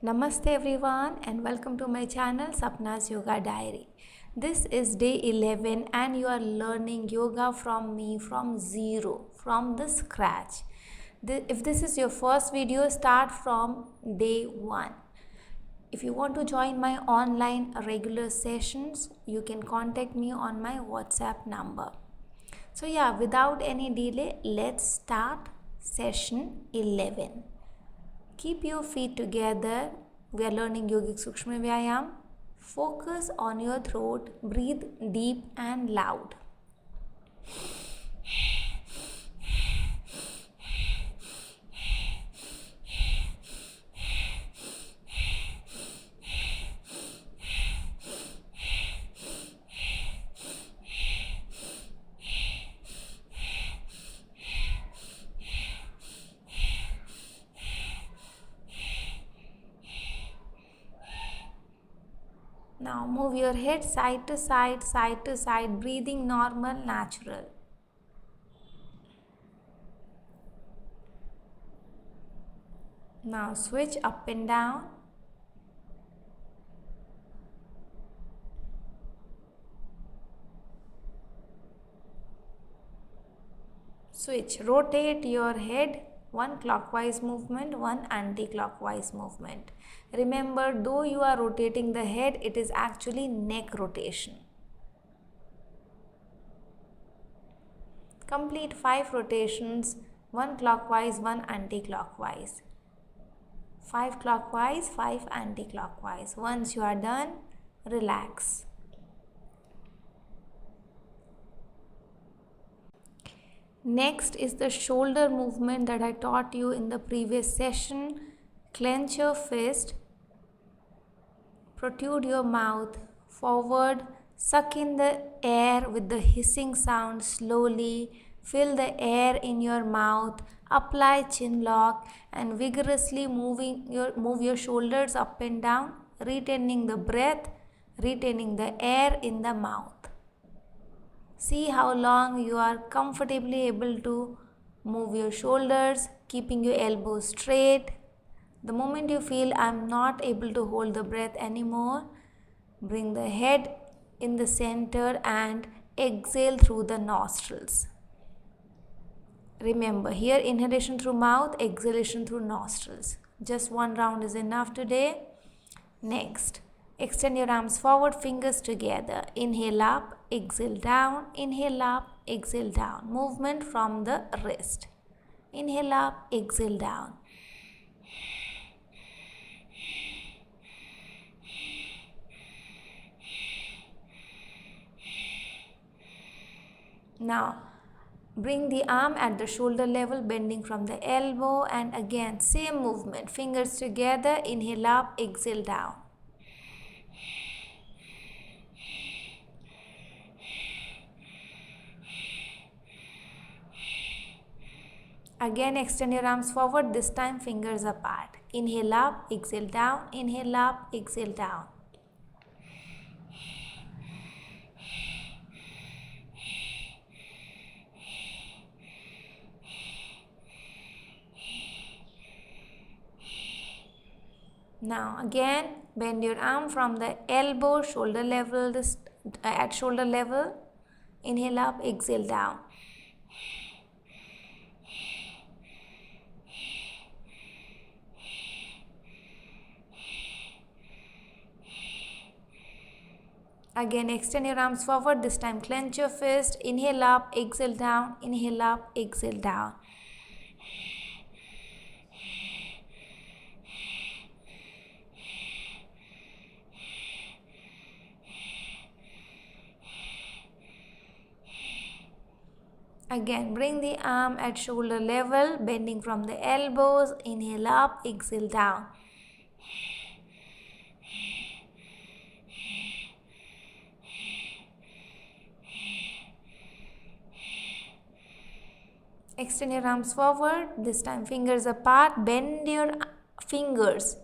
Namaste everyone and welcome to my channel Sapna's Yoga Diary. This is day 11 and you are learning yoga from me from zero, from the scratch. If this is your first video, start from day 1. If you want to join my online regular sessions, you can contact me on my WhatsApp number. So without any delay, let's start session 11. Keep your feet together. We are learning Yogic Sukshma Vyayam. Focus on your throat. Breathe deep and loud. Now move your head side to side, breathing normal, natural. Now switch up and down. Switch, rotate your head, one clockwise movement, one anti-clockwise movement. Remember, though you are rotating the head, it is actually neck rotation. Complete 5 rotations, one clockwise, one anti-clockwise. 5 clockwise, 5 anti-clockwise. Once you are done, relax. Next is the shoulder movement that I taught you in the previous session. Clench your fist, protrude your mouth forward, suck in the air with the hissing sound slowly, fill the air in your mouth, apply chin lock and vigorously move your shoulders up and down, retaining the breath, retaining the air in the mouth. See how long you are comfortably able to move your shoulders, keeping your elbows straight. The moment you feel I'm not able to hold the breath anymore, bring the head in the center and exhale through the nostrils. Remember, here inhalation through mouth, exhalation through nostrils. Just one round is enough today. Next, extend your arms forward, fingers together. Inhale up, exhale down, inhale up, exhale down. Movement from the wrist. Inhale up, exhale down. Now, bring the arm at the shoulder level, bending from the elbow, and again, same movement. Fingers together, inhale up, exhale down. Again, extend your arms forward, this time fingers apart. Inhale up, exhale down, inhale up, exhale down. Now again, bend your arm from the elbow, shoulder level, at shoulder level. Inhale up, exhale down. Again, extend your arms forward, this time clench your fist. Inhale up, exhale down, inhale up, exhale down. Again, bring the arm at shoulder level, bending from the elbows. Inhale up, exhale down. Extend your arms forward, this time fingers apart. Bend your fingers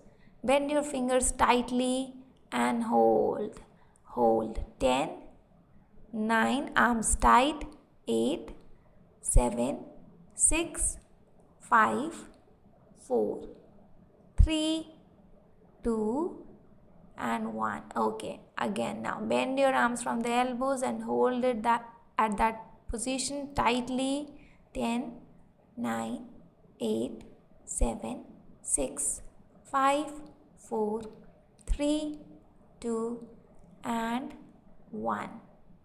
tightly and hold. Hold. 10, 9, arms tight. 8, 7, 6, 5, 4, 3, 2 and 1. Okay, again now bend your arms from the elbows and hold it at that position tightly. 10, 9, 8, 7, 6, 5, 4, 3, 2 and 1.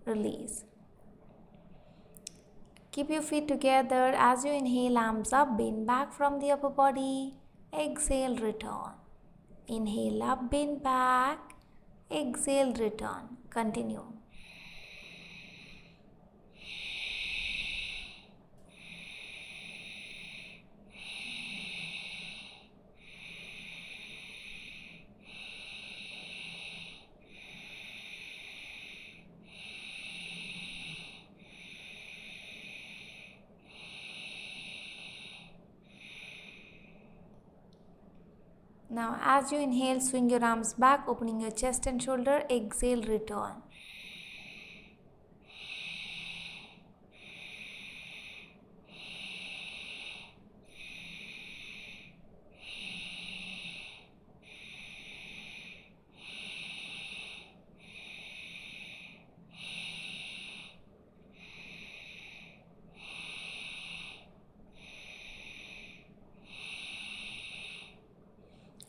Release. Keep your feet together. As you inhale, arms up, bend back from the upper body. Exhale, return. Inhale up, bend back. Exhale, return. Continue. Now, as you inhale, swing your arms back, opening your chest and shoulder. Exhale, return.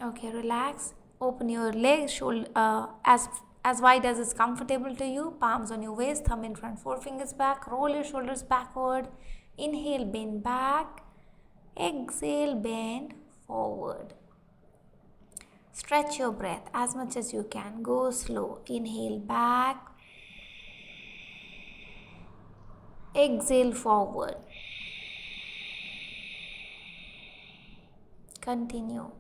Okay, relax. Open your legs, shoulder as wide as is comfortable to you. Palms on your waist, thumb in front, four fingers back. Roll your shoulders backward. Inhale, bend back. Exhale, bend forward. Stretch your breath as much as you can. Go slow. Inhale back. Exhale forward. Continue.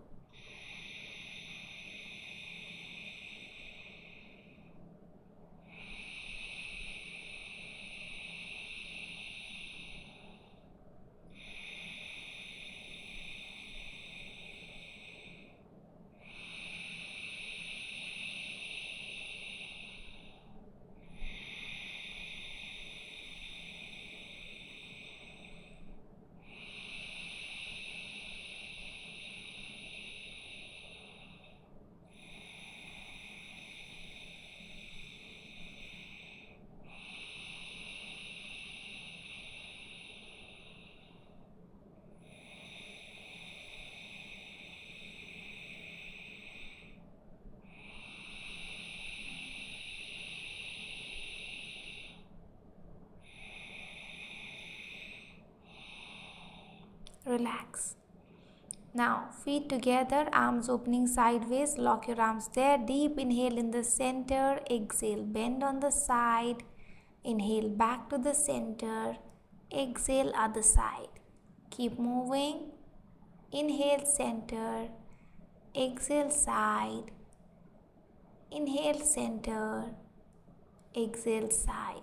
Relax. Now, feet together, arms opening sideways. Lock your arms there. Deep inhale in the center. Exhale, bend on the side. Inhale back to the center. Exhale, other side. Keep moving. Inhale, center. Exhale, side. Inhale, center. Exhale, side.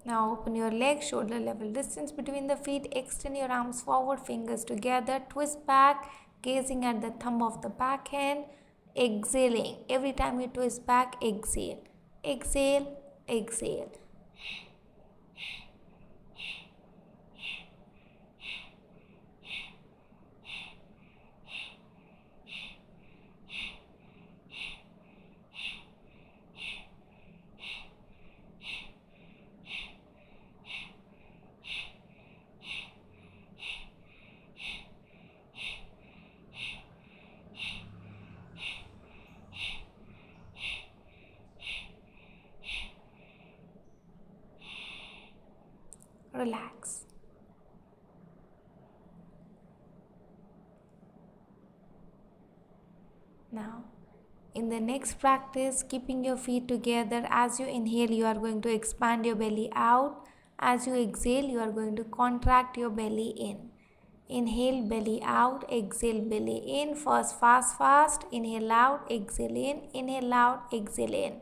Now open your legs, shoulder level distance between the feet. Extend your arms forward, fingers together. Twist back, gazing at the thumb of the back hand. Exhaling. Every time you twist back, exhale. Exhale, exhale. Relax. Now, in the next practice, keeping your feet together, as you inhale, you are going to expand your belly out. As you exhale, you are going to contract your belly in. Inhale, belly out, exhale, belly in. First, fast. Inhale out, exhale in. Inhale out, exhale in.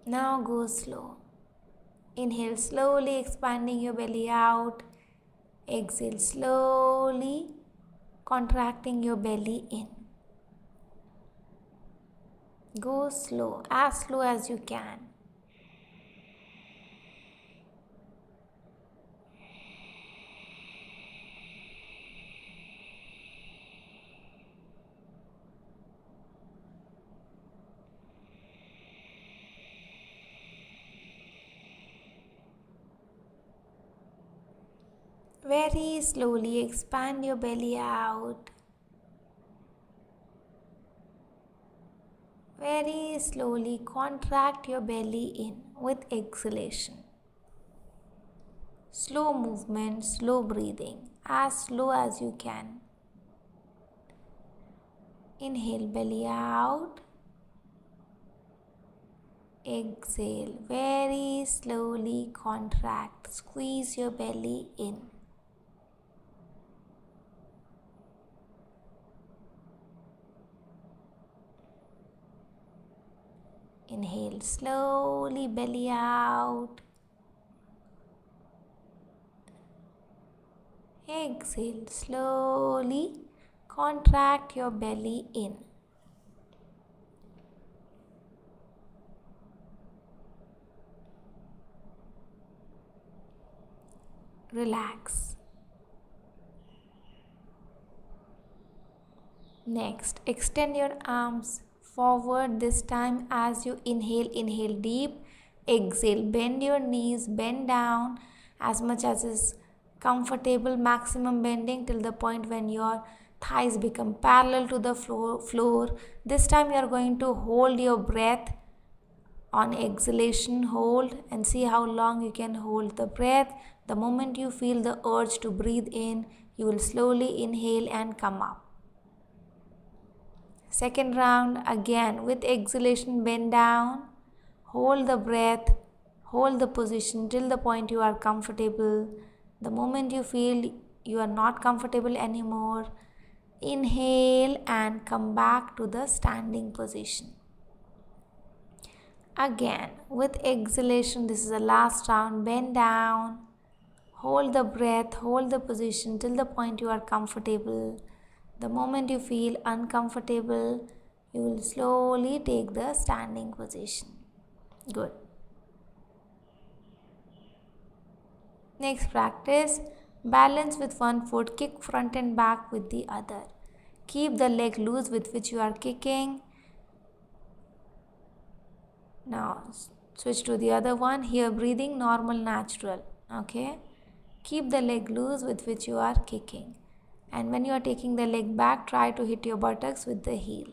Now go slow. Inhale slowly, expanding your belly out. Exhale slowly, contracting your belly in. Go slow as you can. Very slowly expand your belly out. Very slowly contract your belly in with exhalation. Slow movement, slow breathing, as slow as you can. Inhale, belly out. Exhale, very slowly contract. Squeeze your belly in. Inhale slowly, belly out. Exhale slowly, contract your belly in. Relax. Next, extend your arms forward this time as you inhale. Inhale deep. Exhale, bend your knees, bend down as much as is comfortable, maximum bending till the point when your thighs become parallel to the floor. This time you are going to hold your breath. On exhalation, hold and see how long you can hold the breath. The moment you feel the urge to breathe in, you will slowly inhale and come up. Second round, again with exhalation, bend down, hold the breath, hold the position till the point you are comfortable. The moment you feel you are not comfortable anymore, inhale and come back to the standing position. Again with exhalation, this is the last round, bend down, hold the breath, hold the position till the point you are comfortable. The moment you feel uncomfortable, you will slowly take the standing position. Good. Next practice, balance with one foot, kick front and back with the other. Keep the leg loose with which you are kicking. Now switch to the other one. Here breathing normal, natural. Okay. Keep the leg loose with which you are kicking. And when you are taking the leg back, try to hit your buttocks with the heel.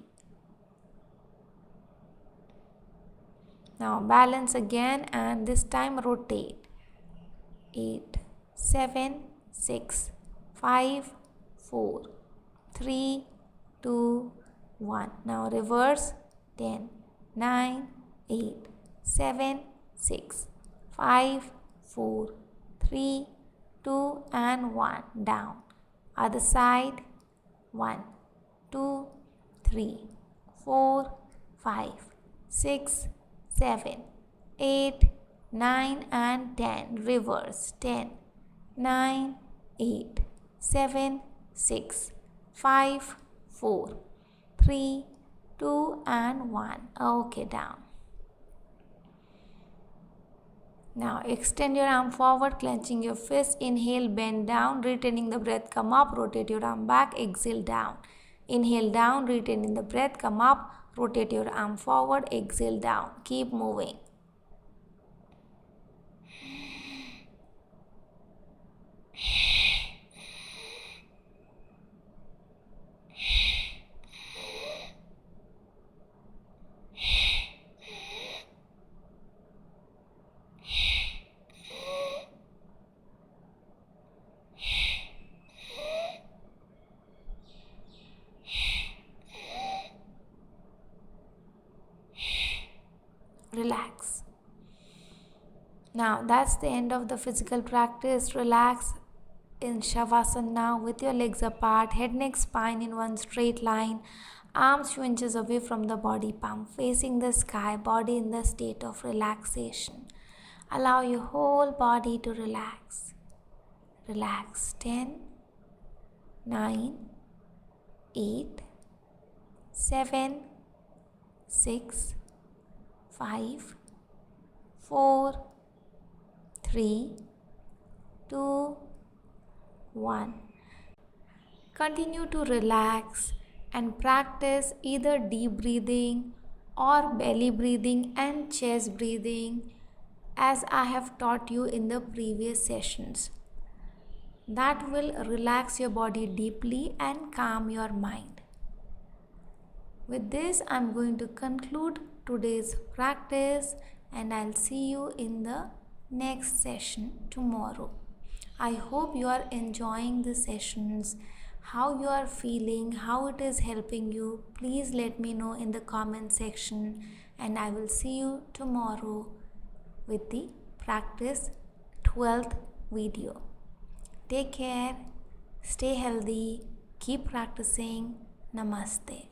Now balance again and this time rotate. 8, 7, 6, 5, 4, 3, 2, 1. Now reverse. 10, 9, 8, 7, 6, 5, 4, 3, 2 and 1. Down. Other side. 1, 2, 3, 4, 5, 6, 7, 8, 9 and 10. Reverse. 10, 9, 8, 7, 6, 5, 4, 3, 2 and 1. Okay, down. Now extend your arm forward, clenching your fist. Inhale, bend down, retaining the breath, come up, rotate your arm back, exhale down. Inhale down, retaining the breath, come up, rotate your arm forward, exhale down. Keep moving. relax. Now that's the end of the physical practice. Relax in Shavasana with your legs apart, head, neck, spine in one straight line, arms few inches away from the body palm, facing the sky, body in the state of relaxation. Allow your whole body to relax. Relax. 10, 9, 8, 7, 6, 5, 4, 3, 2, 1. Continue to relax and practice either deep breathing or belly breathing and chest breathing as I have taught you in the previous sessions. That will relax your body deeply and calm your mind. With this, I'm going to conclude today's practice and I'll see you in the next session tomorrow. I hope you are enjoying the sessions, how you are feeling, how it is helping you. Please let me know in the comment section and I will see you tomorrow with the practice 12th video. Take care, stay healthy, keep practicing. Namaste.